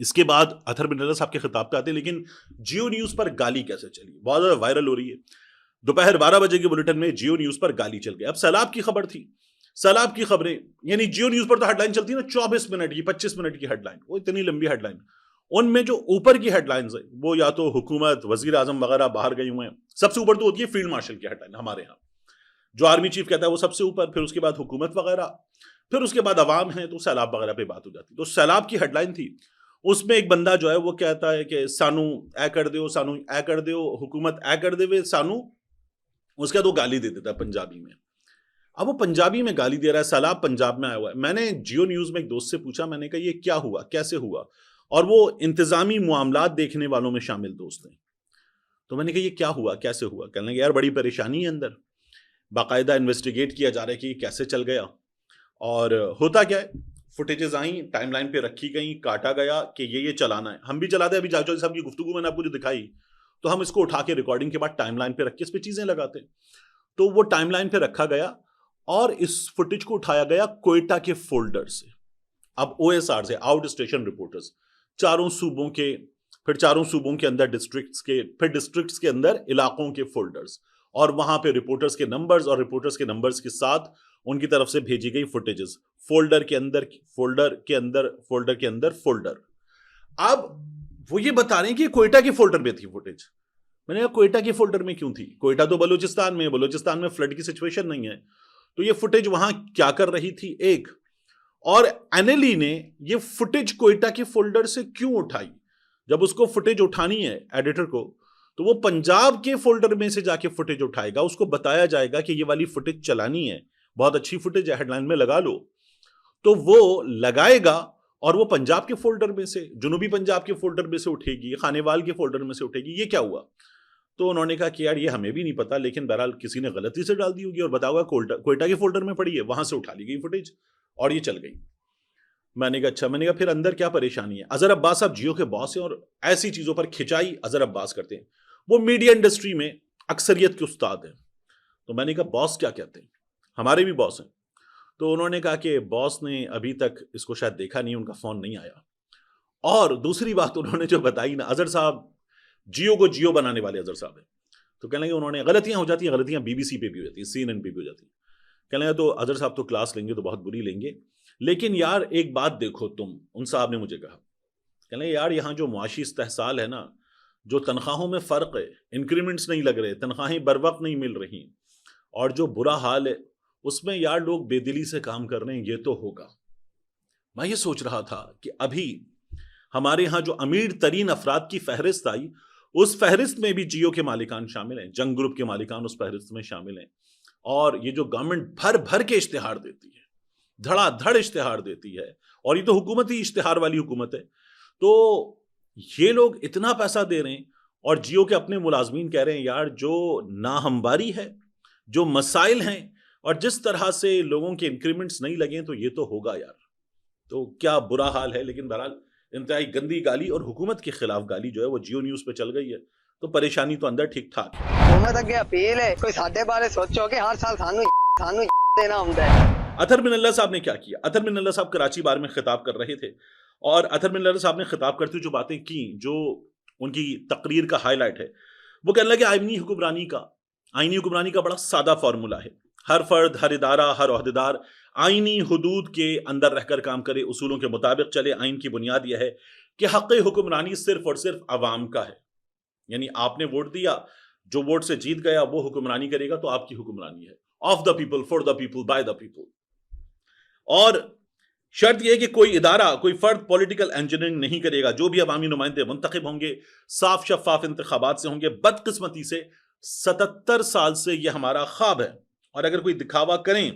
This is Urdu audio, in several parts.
اس کے بعد اطہر بن اللہ صاحب کے خطاب پہ آتے ہیں، لیکن جیو نیوز پر گالی کیسے چلی، بہت زیادہ وائرل ہو رہی ہے. دوپہر 12 بجے کے بلیٹن میں جیو نیوز پر گالی چل گئی. اب سیلاب کی خبر تھی، سیلاب کی خبریں، یعنی جیو نیوز پر تو ہیڈ لائن چلتی ہے نا 24 منٹ کی 25 منٹ کی ہیڈ لائن، وہ اتنی لمبی ہیڈ لائن. ان میں جو اوپر کی ہیڈ لائنز ہیں وہ یا تو حکومت، وزیر اعظم وغیرہ باہر گئے ہوئے ہیں. سب سے اوپر تو ہوتی ہے فیلڈ مارشل کی ہیڈ لائن ہمارے ہاں، جو آرمی چیف کہتا ہے وہ سب سے اوپر، پھر اس کے بعد حکومت وغیرہ، پھر اس کے بعد عوام ہیں تو سیلاب وغیرہ پہ بات ہو جاتی. تو سیلاب کی ہیڈ لائن تھی، اس میں ایک بندہ جو ہے وہ کہتا ہے کہ سانو اے کر دیو، سانو اے کر دیو، حکومت اے کر دے سانو، اس کا تو گالی دے دیتا ہے پنجابی میں. اب وہ پنجابی میں گالی دے رہا ہے، سیلاب پنجاب میں آیا ہوا ہے. میں نے جیو نیوز میں ایک دوست سے پوچھا، میں نے کہا یہ کیا ہوا، کیسے ہوا، اور وہ انتظامی معاملات دیکھنے والوں میں شامل دوست ہیں. تو میں نے کہا یہ کیا ہوا، کیسے ہوا؟ کہنے لگے یار بڑی پریشانی ہے اندر، باقاعدہ انویسٹیگیٹ کیا جا رہا ہے کہ یہ کیسے چل گیا. اور ہوتا کیا ہے، فوٹیجز آئیں، ٹائم لائن پہ رکھی گئیں، کاٹا گیا کہ یہ چلانا ہے. ہم بھی چلاتے ہیں، ابھی جاوید چودھری صاحب کی گفتگو میں نے آپ کو جو دکھائی، تو ہم اس کو اٹھا کے ریکارڈنگ کے بعد ٹائم لائن پہ رکھ کے اس پہ چیزیں لگاتے ہیں. تو وہ ٹائم لائن پہ رکھا گیا اور اس فوٹیج کو اٹھایا گیا کوئٹہ کے فولڈر سے. اب او ایس آر سے، آؤٹ اسٹیشن رپورٹرز، چاروں صوبوں کے، پھر چاروں صوبوں کے اندر ڈسٹرکٹس کے، پھر ڈسٹرکٹس کے اندر علاقوں کے فولڈرز، اور وہاں پہ رپورٹرز کے نمبرز، اور رپورٹرز کے نمبرز کے ساتھ ان کی طرف سے بھیجی گئی فوٹیجز، فولڈر کے اندر فولڈر کے اندر فولڈر کے اندر فولڈر. اب وہ یہ بتا رہے ہیں کہ کوئٹہ کے فولڈر میں تھی فوٹیج. میں نے کہا کوئٹہ کے فولڈر میں کیوں تھی؟ کوئٹہ تو بلوچستان میں ہے، بلوچستان میں فلڈ کی سچویشن نہیں ہے، تو یہ فوٹیج وہاں کیا کر رہی تھی؟ ایک اور این ایل ای نے یہ فوٹیج کوئٹہ کے فولڈر سے کیوں اٹھائی؟ جب اس کو فوٹیج اٹھانی ہے ایڈیٹر کو، تو وہ پنجاب کے فولڈر میں سے جا کے فوٹیج اٹھائے گا، اس کو بتایا جائے گا کہ یہ والی فوٹیج چلانی ہے، بہت اچھی فوٹیج ہے، ہیڈ لائن میں لگا لو، تو وہ لگائے گا، اور وہ پنجاب کے فولڈر میں سے، جنوبی پنجاب کے فولڈر میں سے اٹھے گی، خانے وال کے فولڈر میں سے اٹھے گی. یہ کیا ہوا؟ تو انہوں نے کہا کہ یار یہ ہمیں بھی نہیں پتا، لیکن بہرحال کسی نے غلطی سے ڈال دی ہوگی اور بتا ہوا کوئٹہ کے فولڈر میں پڑی ہے، وہاں سے اٹھا لی گئی فوٹیج اور یہ چل گئی. میں نے کہا اچھا. میں نے کہا پھر اندر کیا پریشانی ہے؟ اظہر عباس صاحب جیو کے باس ہیں اور ایسی چیزوں پر کھچائی اظہر عباس کرتے ہیں، وہ میڈیا انڈسٹری میں اکثریت کے استاد ہیں. تو میں نے کہا باس کیا کہتے ہیں؟ ہمارے بھی باس ہیں. تو انہوں نے کہا کہ باس نے ابھی تک اس کو شاید دیکھا نہیں، ان کا فون نہیں آیا. اور دوسری بات انہوں نے جو بتائی نا، اظہر صاحب جیو کو جیو بنانے والے اظہر صاحب ہیں، تو کہنے لگے انہوں نے غلطیاں ہو جاتی ہیں، غلطیاں بی بی سی پہ بھی ہو جاتی ہیں، سی این این پہ بھی ہو جاتی ہیں. کہنے لگے تو اظہر صاحب تو کلاس لیں گے تو بہت بری لیں گے، لیکن یار ایک بات دیکھو تم، ان صاحب نے مجھے کہا، کہنے لگے یار یہاں جو معاشی استحصال ہے نا، جو تنخواہوں میں فرق ہے، انکریمنٹس نہیں لگ رہے، تنخواہیں بر وقت نہیں مل رہی، اور جو برا حال ہے اس میں یار لوگ بے دلی سے کام کر رہے ہیں، یہ تو ہوگا. میں یہ سوچ رہا تھا کہ ابھی ہمارے ہاں جو امیر ترین افراد کی فہرست آئی، اس فہرست میں بھی جیو کے مالکان شامل ہیں، جنگ گروپ کے مالکان اس فہرست میں شامل ہیں. اور یہ جو گورنمنٹ بھر بھر کے اشتہار دیتی ہے، دھڑا دھڑ اشتہار دیتی ہے، اور یہ تو حکومتی اشتہار والی حکومت ہے، تو یہ لوگ اتنا پیسہ دے رہے ہیں، اور جیو کے اپنے ملازمین کہہ رہے ہیں یار جو ناہمواری ہے، جو مسائل ہیں، اور جس طرح سے لوگوں کے انکریمنٹس نہیں لگے، تو یہ تو ہوگا یار. تو کیا برا حال ہے. لیکن بہرحال انتہائی گندی گالی اور حکومت کے خلاف گالی جو ہے وہ جیو نیوز پہ چل گئی ہے، تو پریشانی تو اندر ٹھیک ٹھاک ہے. حکومت اگے اپیل ہے، کوئی ساڈے بارے سوچو کہ ہر سال سانو دینا ہوندا ہے. اطہر بن اللہ صاحب نے کیا کیا؟ اطہر بن اللہ صاحب کراچی بار میں خطاب کر رہے تھے، اور اطہر بن اللہ صاحب نے خطاب کرتے جو باتیں کی، جو ان کی تقریر کا ہائی لائٹ ہے، وہ کہنے لگے آئینی حکمرانی کا بڑا سادہ فارمولہ ہے. ہر فرد، ہر ادارہ، ہر عہدیدار آئینی حدود کے اندر رہ کر کام کرے، اصولوں کے مطابق چلے. آئین کی بنیاد یہ ہے کہ حق حکمرانی صرف اور صرف عوام کا ہے، یعنی آپ نے ووٹ دیا، جو ووٹ سے جیت گیا وہ حکمرانی کرے گا، تو آپ کی حکمرانی ہے. Of the people, for the people, by the people. اور شرط یہ کہ کوئی ادارہ، کوئی فرد پولیٹیکل انجینئرنگ نہیں کرے گا. جو بھی عوامی نمائندے منتخب ہوں گے صاف شفاف انتخابات سے ہوں گے. بدقسمتی سے 77 سال سے یہ ہمارا خواب ہے، اور اگر کوئی دکھاوا کریں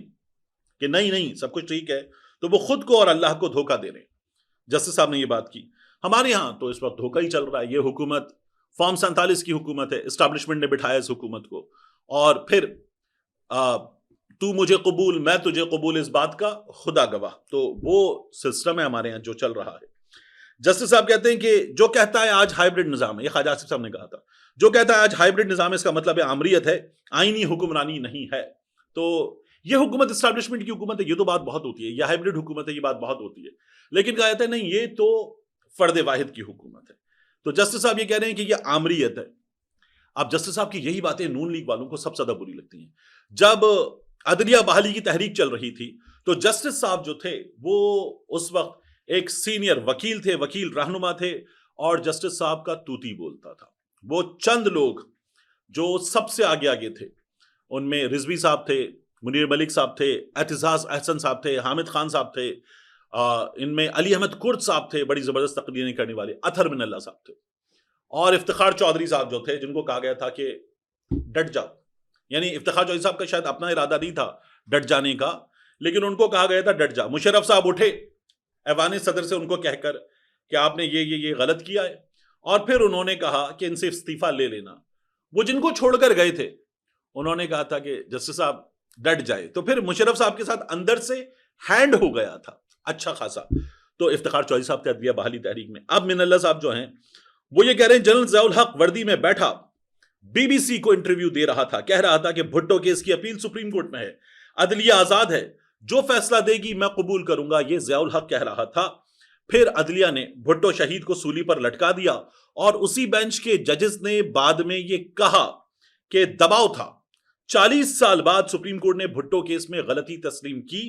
کہ نہیں سب کچھ ٹھیک ہے، تو وہ خود کو اور اللہ کو دھوکہ دے رہے ہیں. جسٹس صاحب نے یہ بات کی. ہمارے ہاں تو اس وقت دھوکہ ہی چل رہا ہے. یہ حکومت فارم 47 کی حکومت ہے، اسٹیبلشمنٹ نے بٹھایا اس حکومت کو، اور پھر تو مجھے قبول میں تجھے قبول، اس بات کا خدا گواہ. تو وہ سسٹم ہے ہمارے ہاں جو چل رہا ہے. جسٹس صاحب کہتے ہیں کہ جو کہتا ہے آج ہائیبرڈ نظام ہے، یہ خواجہ آصف صاحب نے کہا تھا، جو کہتا ہے آج ہائیبرڈ نظام ہے، اس کا مطلب ہے آمریت ہے، آئینی حکمرانی نہیں ہے. تو یہ حکومت اسٹیبلشمنٹ کی حکومت ہے، یہ تو بات بہت ہوتی ہے. یہ ہائیبرڈ حکومت ہے، یہ بات بہت ہوتی ہے. لیکن کہا جاتا ہے نہیں، یہ تو فرد واحد کی حکومت ہے. تو جسٹس صاحب یہ کہہ رہے ہیں کہ یہ آمریت ہے. اب جسٹس صاحب کی یہی باتیں نون لیگ والوں کو سب سے زیادہ بری لگتی ہیں. جب عدلیہ بحالی کی تحریک چل رہی تھی تو جسٹس صاحب جو تھے وہ اس وقت ایک سینئر وکیل تھے, وکیل رہنما تھے, اور جسٹس صاحب کا توتی بولتا تھا. وہ چند لوگ جو سب سے آگے آگے تھے, ان میں رضوی صاحب تھے, منیر ملک صاحب تھے, اعتزاز احسن صاحب تھے, حامد خان صاحب تھے, ان میں علی احمد کرد صاحب تھے, بڑی زبردست تقریریں کرنے والے, اطہر من اللہ صاحب تھے, اور افتخار چودھری صاحب جو تھے, جن کو کہا گیا تھا کہ ڈٹ جاؤ. یعنی افتخار چودھری صاحب کا شاید اپنا ارادہ نہیں تھا ڈٹ جانے کا, لیکن ان کو کہا گیا تھا ڈٹ جا. مشرف صاحب اٹھے ایوان صدر سے ان کو کہہ کر کہ آپ نے یہ غلط کیا ہے, اور پھر انہوں نے کہا کہ ان سے استعفیٰ لے لینا. وہ جن کو چھوڑ کر گئے تھے انہوں نے کہا تھا کہ جسٹس صاحب ڈٹ جائے, تو پھر مشرف صاحب کے ساتھ اندر سے ہینڈ ہو گیا تھا اچھا خاصا. تو افتخار چودھری صاحب تھے عدلیہ بحالی تحریک میں. اب من اللہ صاحب جو ہیں وہ یہ کہہ رہے ہیں جنرل ضیاء الحق وردی میں بیٹھا بی بی سی کو انٹرویو دے رہا تھا, کہہ رہا تھا کہ بھٹو کیس کی اپیل سپریم کورٹ میں ہے, عدلیہ آزاد ہے, جو فیصلہ دے گی میں قبول کروں گا, یہ ضیاء الحق کہہ رہا تھا. پھر عدلیہ نے بھٹو شہید کو سولی پر لٹکا دیا, اور اسی بینچ کے ججز نے بعد میں یہ کہا کہ دباؤ تھا. 40 سال بعد سپریم کورٹ نے بھٹو کیس میں غلطی تسلیم کی,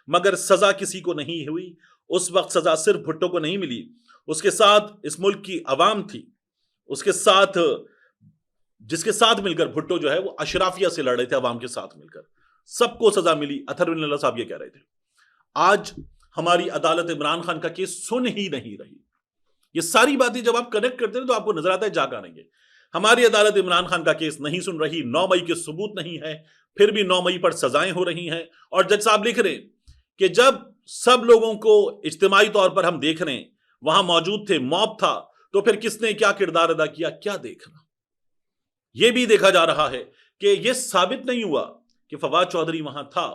مگر سزا کسی کو نہیں ہوئی. اس وقت سزا صرف بھٹو کو نہیں ملی, اس کے ساتھ اس ملک کی عوام تھی, اس کے ساتھ جس کے ساتھ مل کر بھٹو جو ہے وہ اشرافیہ سے لڑ رہے تھے, عوام کے ساتھ مل کر, سب کو سزا ملی. اطہر بن اللہ صاحب یہ کہہ رہے تھے. آج ہماری عدالت عمران خان کا کیس سن ہی نہیں رہی. یہ ساری باتیں جب آپ کنیکٹ کرتے ہیں تو آپ کو نظر آتا ہے جا کریں گے. ہماری عدالت عمران خان کا کیس نہیں سن رہی, 9 مئی کے ثبوت نہیں ہے, پھر بھی 9 مئی پر سزائیں ہو رہی ہیں. اور جج صاحب لکھ رہے ہیں کہ جب سب لوگوں کو اجتماعی طور پر ہم دیکھ رہے ہیں, وہاں موجود تھے, موب تھا, تو پھر کس نے کیا کردار ادا کیا, کیا دیکھنا. یہ بھی دیکھا جا رہا ہے کہ یہ ثابت نہیں ہوا کہ فواد چودھری وہاں تھا,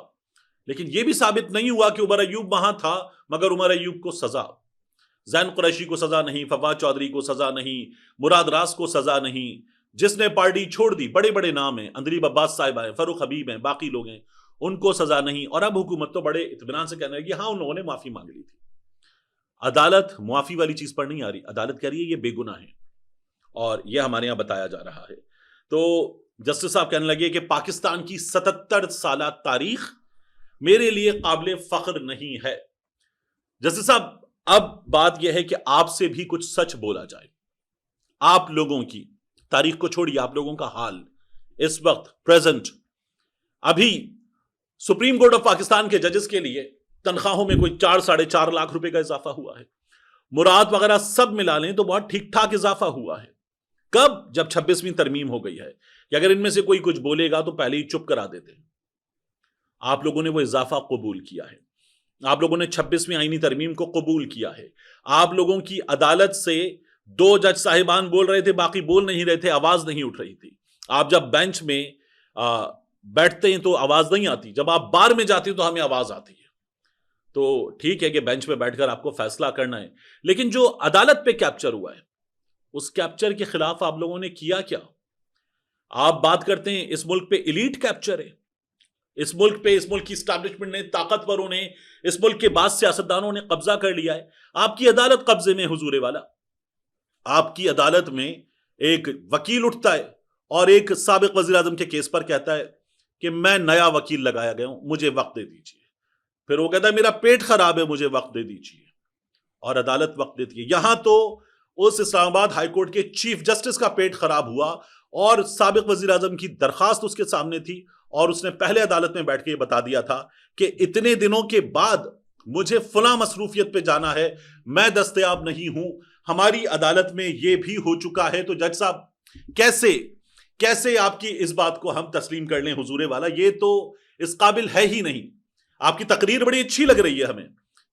لیکن یہ بھی ثابت نہیں ہوا کہ عمر ایوب وہاں تھا, مگر عمر ایوب کو سزا, زین قریشی کو سزا نہیں, فواد چودھری کو سزا نہیں, مراد راز کو سزا نہیں, جس نے پارٹی چھوڑ دی, بڑے بڑے نام ہیں, اندریب عباس صاحب ہیں, فاروق حبیب ہیں, باقی لوگ ہیں, ان کو سزا نہیں. اور اب حکومت تو بڑے اطمینان سے کہنے لگی ہاں ان لوگوں نے معافی مانگ لی تھی. عدالت معافی والی چیز پر نہیں آ رہی, عدالت کہہ رہی ہے یہ بے گناہ ہیں, اور یہ ہمارے یہاں بتایا جا رہا ہے. تو جسٹس صاحب کہنے لگے کہ پاکستان کی 77 سالہ تاریخ میرے لیے قابل فخر نہیں ہے. جسٹس صاحب اب بات یہ ہے کہ آپ سے بھی کچھ سچ بولا جائے. آپ لوگوں کی تاریخ کو چھوڑیے, آپ لوگوں کا حال اس وقت پریزنٹ, ابھی سپریم کورٹ آف پاکستان کے ججز کے لیے تنخواہوں میں کوئی 4-4.5 لاکھ روپے کا اضافہ ہوا ہے. مراد وغیرہ سب ملا لیں تو بہت ٹھیک ٹھاک اضافہ ہوا ہے. کب؟ جب 26ویں ترمیم ہو گئی ہے, کہ اگر ان میں سے کوئی کچھ بولے گا تو پہلے ہی چپ کرا دیتے ہیں. آپ لوگوں نے وہ اضافہ قبول کیا ہے, آپ لوگوں نے 26ویں آئینی ترمیم کو قبول کیا ہے. آپ لوگوں کی عدالت سے 2 جج صاحبان بول رہے تھے, باقی بول نہیں رہے تھے, آواز نہیں اٹھ رہی تھی. آپ جب بینچ میں بیٹھتے ہیں تو آواز نہیں آتی, جب آپ بار میں جاتے ہیں تو ہمیں آواز آتی ہے. تو ٹھیک ہے کہ بینچ پہ بیٹھ کر آپ کو فیصلہ کرنا ہے, لیکن جو عدالت پہ کیپچر ہوا ہے اس کیپچر کے خلاف آپ لوگوں نے کیا کیا؟ آپ بات کرتے ہیں اس ملک پہ ایلیٹ کیپچر ہے, اس ملک پہ, اس ملک کی اسٹیبلشمنٹ نے, طاقتوروں نے, اس ملک کے بعض سیاستدانوں نے قبضہ کر لیا ہے. آپ کی عدالت قبضے میں حضور والا. آپ کی عدالت میں ایک وکیل اٹھتا ہے اور ایک سابق وزیر اعظم کے کیس پر کہتا ہے کہ میں نیا وکیل لگایا گیا ہوں, مجھے وقت دے دیجیے. پھر وہ کہتا ہے میرا پیٹ خراب ہے, مجھے وقت دے دیجیے, اور عدالت وقت دیتی ہے. یہاں تو اس اسلام آباد ہائی کورٹ کے چیف جسٹس کا پیٹ خراب ہوا اور سابق وزیر اعظم کی درخواست اس کے سامنے تھی, اور اس نے پہلے عدالت میں بیٹھ کے یہ بتا دیا تھا کہ اتنے دنوں کے بعد مجھے فلاں مصروفیت پہ جانا ہے, میں دستیاب نہیں ہوں. ہماری عدالت میں یہ بھی ہو چکا ہے. تو جج صاحب کیسے آپ کی اس بات کو ہم تسلیم کر لیں حضور والا؟ یہ تو اس قابل ہے ہی نہیں. آپ کی تقریر بڑی اچھی لگ رہی ہے ہمیں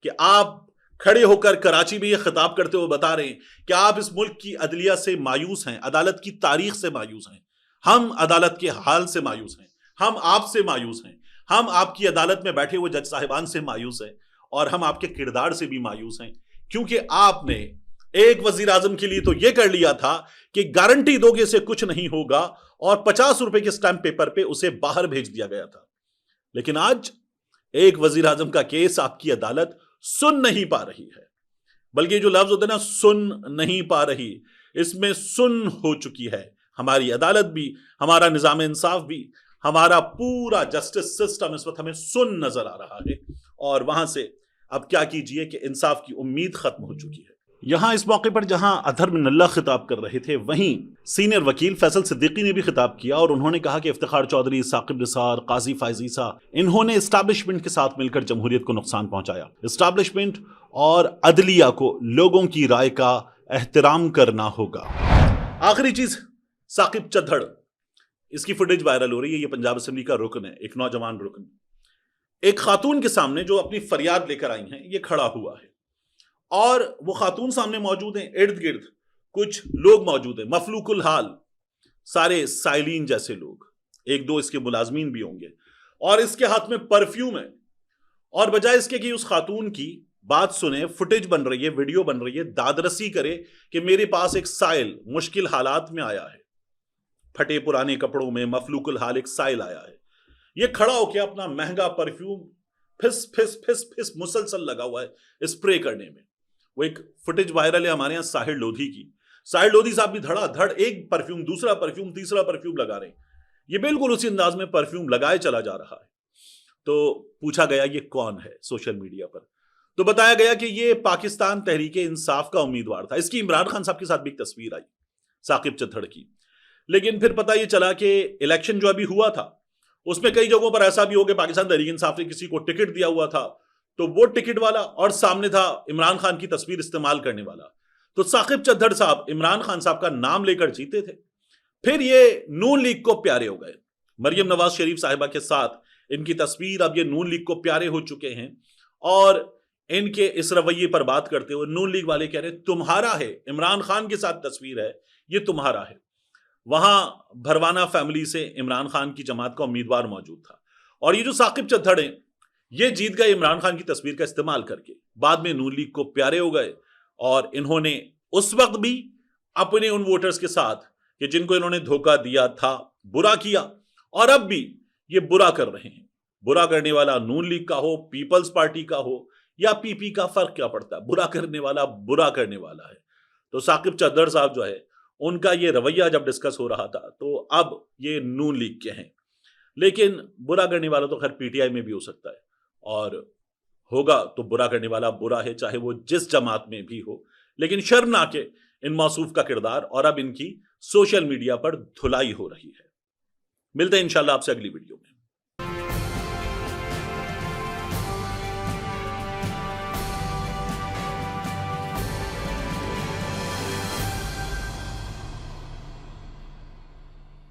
کہ آپ کھڑے ہو کر کراچی میں یہ خطاب کرتے ہوئے بتا رہے ہیں کہ آپ اس ملک کی عدلیہ سے مایوس ہیں, عدالت کی تاریخ سے مایوس ہیں. ہم عدالت کے حال سے مایوس ہیں, ہم آپ سے مایوس ہیں, ہم آپ کی عدالت میں بیٹھے ہوئے جج صاحبان سے مایوس ہیں, اور ہم آپ کے کردار سے بھی مایوس ہیں, کیونکہ آپ نے ایک وزیر اعظم کے لیے تو یہ کر لیا تھا کہ گارنٹی دو گے سے کچھ نہیں ہوگا, اور 50 روپے کے سٹیمپ پیپر پہ اسے باہر بھیج دیا گیا تھا. لیکن آج ایک وزیر اعظم کا کیس آپ کی عدالت سن نہیں پا رہی ہے. بلکہ یہ جو لفظ ہوتا ہے نا سن نہیں پا رہی، اس میں سن ہو چکی ہے ہماری عدالت بھی، ہمارا نظام انصاف بھی، ہمارا پورا جسٹس سسٹم اس وقت ہمیں سن نظر آ رہا ہے، اور وہاں سے اب کیا کیجئے کہ انصاف کی امید ختم ہو چکی ہے۔ یہاں اس موقع پر جہاں اطہر بن اللہ خطاب کر رہے تھے، وہیں سینئر وکیل فیصل صدیقی نے بھی خطاب کیا، اور انہوں نے کہا کہ افتخار چودھری، ثاقب نثار، قاضی فائز عیسیٰ، انہوں نے اسٹیبلشمنٹ کے ساتھ مل کر جمہوریت کو نقصان پہنچایا۔ اسٹیبلشمنٹ اور عدلیہ کو لوگوں کی رائے کا احترام کرنا ہوگا۔ آخری چیز، ثاقب چدھڑ، اس کی فوٹیج وائرل ہو رہی ہے۔ یہ پنجاب اسمبلی کا رکن ہے، ایک نوجوان رکن، ایک خاتون کے سامنے جو اپنی فریاد لے کر آئی ہیں، یہ کھڑا ہوا ہے، اور وہ خاتون سامنے موجود ہیں، ارد گرد کچھ لوگ موجود ہیں، مفلوق الحال، سارے سائلین جیسے لوگ، ایک دو اس کے ملازمین بھی ہوں گے، اور اس کے ہاتھ میں پرفیوم ہے، اور بجائے اس کے کہ اس خاتون کی بات سنے، فوٹیج بن رہی ہے، ویڈیو بن رہی ہے، دادرسی کرے کہ میرے پاس ایک سائل مشکل حالات میں آیا ہے، پھٹے پرانے کپڑوں میں مفلوق الحال ایک سائل آیا ہے، یہ کھڑا ہو کے اپنا مہنگا پرفیوم پھس پھس پھس پھس مسلسل لگا ہوا ہے اسپرے کرنے میں۔ وہ ایک فوٹیج وائرل ہے ہمارے ہاں ساحر لودھی کی، ساحر لودھی صاحب بھی دھڑا دھڑ ایک پرفیوم، دوسرا پرفیوم، تیسرا پرفیوم لگا رہے ہیں، یہ بالکل اسی انداز میں پرفیوم لگائے چلا جا رہا ہے۔ تو پوچھا گیا یہ کون ہے سوشل میڈیا پر، تو بتایا گیا کہ یہ پاکستان تحریک انصاف کا امیدوار تھا۔ اس کی عمران خان صاحب کے ساتھ بھی ایک تصویر آئی ثاقب چدھڑ کی، لیکن پھر پتہ یہ چلا کہ الیکشن جو ابھی ہوا تھا اس میں کئی جگہوں پر ایسا بھی ہو کہ پاکستان تحریک انصاف نے کسی کو ٹکٹ دیا ہوا تھا، تو وہ ٹکٹ والا اور سامنے تھا عمران خان کی تصویر استعمال کرنے والا، تو ثاقب چدھڑ صاحب عمران خان صاحب کا نام لے کر جیتے تھے، پھر یہ نون لیگ کو پیارے ہو گئے، مریم نواز شریف صاحبہ کے ساتھ ان کی تصویر اب یہ نون لیگ کو پیارے ہو چکے ہیں، اور ان کے اس رویے پر بات کرتے ہوئے نون لیگ والے کہہ رہے ہیں تمہارا ہے، عمران خان کے ساتھ تصویر ہے، یہ تمہارا ہے۔ وہاں بھروانہ فیملی سے عمران خان کی جماعت کا امیدوار موجود تھا، اور یہ جو ثاقب چدھڑ ہیں یہ جیت گئے عمران خان کی تصویر کا استعمال کر کے، بعد میں نون لیگ کو پیارے ہو گئے، اور انہوں نے اس وقت بھی اپنے ان ووٹرز کے ساتھ کہ جن کو انہوں نے دھوکہ دیا تھا برا کیا، اور اب بھی یہ برا کر رہے ہیں۔ برا کرنے والا نون لیگ کا ہو، پیپلز پارٹی کا ہو یا پی پی کا، فرق کیا پڑتا ہے، برا کرنے والا برا کرنے والا ہے۔ تو ثاقب چدھڑ صاحب جو ہے ان کا یہ رویہ جب ڈسکس ہو رہا تھا تو اب یہ نون لیگ کے ہیں، لیکن برا کرنے والا تو خیر پی ٹی آئی میں بھی ہو سکتا ہے، اور ہوگا تو برا کرنے والا برا ہے، چاہے وہ جس جماعت میں بھی ہو، لیکن شرمناک ہے ان موصوف کا کردار، اور اب ان کی سوشل میڈیا پر دھلائی ہو رہی ہے۔ ملتے ہیں انشاءاللہ آپ سے اگلی ویڈیو میں۔